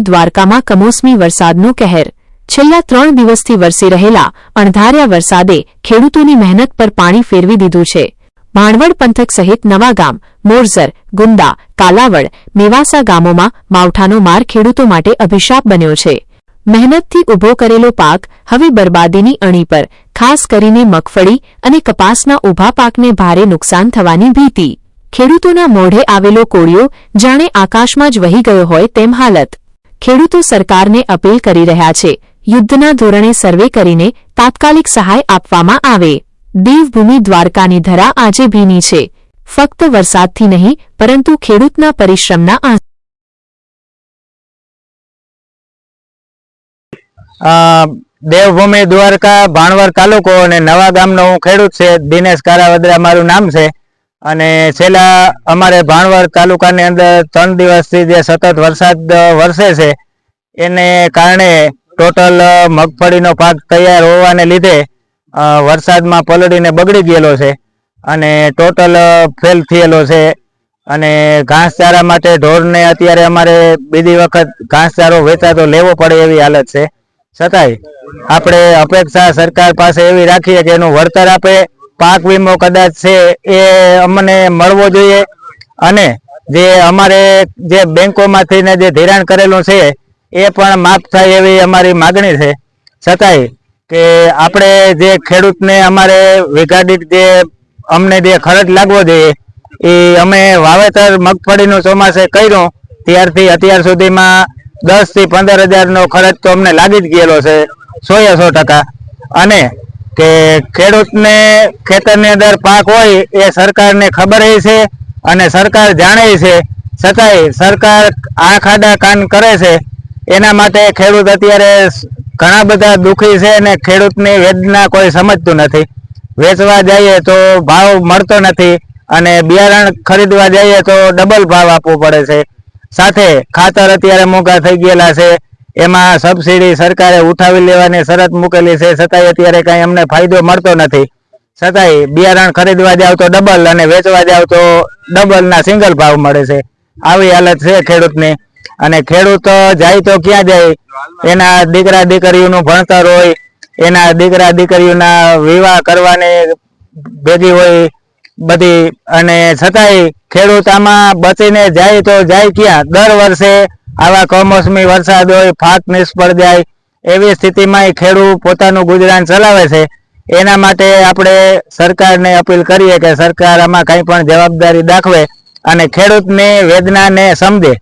દ્વારકામાં કમોસમી વરસાદનો કહેર। છેલ્લા 3 દિવસથી વરસી રહેલા અણધાર્યા વરસાદે ખેડૂતોની મહેનત પર પાણી ફેરવી દીધું છે। ભાણવડ પંથક સહિત નવાગામ, મોરસર, ગુંદા, કાલાવડ, મેવાસા ગામોમાં માવઠાનો માર ખેડૂતો માટે અભિશાપ બન્યો છે। મહેનતથી ઊભો કરેલો પાક હવે બરબાદીની અણી પર, ખાસ કરીને મગફળી અને કપાસના ઊભા પાકને ભારે નુકસાન થવાની ભીતિ। ખેડૂતોના મોઢે આવેલો કોળિયો જાણે આકાશમાં જ વહી ગયો હોય તેમ હાલત। ખેડૂતો સરકારને અપીલ કરી રહ્યા છે, યુદ્ધના ધોરણે સર્વે કરીને તાત્કાલિક સહાય આપવામાં આવે। દેવભૂમિ દ્વારકાની ધરા આજે ભીની છે, ફક્ત વરસાદથી નહીં પરંતુ ખેડૂતના પરિશ્રમના દેવભૂમિ દ્વારકા ભાણવડ તાલુકો અને નવા ગામનો હું ખેડૂત છે। દિનેશ કારાવદરા મારું નામ છે અને છેલ્લા અમારે ભાણવડ તાલુકાની અંદર 3 દિવસથી જે સતત વરસાદ વરસે છે એને કારણે ટોટલ મગફળીનો પાક તૈયાર હોવાને લીધે વરસાદમાં પલળીને બગડી ગયેલો છે અને ટોટલ ફેલ થયેલો છે અને ઘાસચારા માટે ઢોરને અત્યારે અમારે બીજી વખત ઘાસચારો વેચાતો લેવો પડે એવી હાલત છે। છતાંય આપણે અપેક્ષા સરકાર પાસે એવી રાખીએ કે એનું વળતર આપે। પાક વીમો કદાચ છે એ અમને મળવો જોઈએ અને જે અમારે જે બેંકોમાંથી ને જે ધિરાણ કરેલું છે એ પણ માફ થાય એવી અમારી માગણી છે। છતાંય કે આપણે જે ખેડૂતને અમારે વીઘા દીઠ જે અમને જે ખર્ચ લાગવો જોઈએ એ અમે વાવેતર મગફળીનું ચોમાસે કર્યું ત્યારથી અત્યાર સુધીમાં 10 થી 15 હજારનો ખર્ચ તો અમને લાગી જ ગયેલો છે 100% અને કે ખેડૂતને ખેતરની અંદર પાક હોય એ સરકારને ખબર છે અને સરકાર જાણે છે, છતાંય સરકાર આંખ આડા કાન કરે છે। એના માટે ખેડૂત અત્યારે ઘણા બધા દુઃખી છે અને ખેડૂતની વેદના કોઈ સમજતું નથી। વેચવા જઈએ તો ભાવ મળતો નથી અને બિયારણ ખરીદવા જઈએ તો ડબલ ભાવ આપવો પડે છે। સાથે ખાતર અત્યારે મોંઘા થઈ ગયેલા છે, એમાં સબસિડી સરકારે ઉઠાવી લેવાની શરત મૂકેલી છે, છતાંય અત્યારે કાંઈ અમને ફાયદો મળતો નથી। છતાંય બિયારણ ખરીદવા જાવ તો ડબલ અને વેચવા જાવ તો ડબલના સિંગલ ભાવ મળે છે। આવી હાલત છે ખેડૂતની અને ખેડૂત જાય તો ક્યાં જાય? એના દીકરા દીકરીઓનું ભણતર હોય, એના દીકરા દીકરીઓના વિવાહ કરવાની ભેગી હોય બધી અને છતાંય ખેડૂત આમાં બચીને જાય તો જાય ક્યાં? દર વર્ષે આવા કમોસમી વરસાદ હોય, પાક નિષ્ફળ જાય એવી સ્થિતિમાં ખેડૂત પોતાનું ગુજરાન ચલાવે છે। એના માટે આપણે સરકારને અપીલ કરીએ કે સરકાર આમાં કંઈ પણ જવાબદારી દાખવે અને ખેડૂતની વેદનાને સમજે।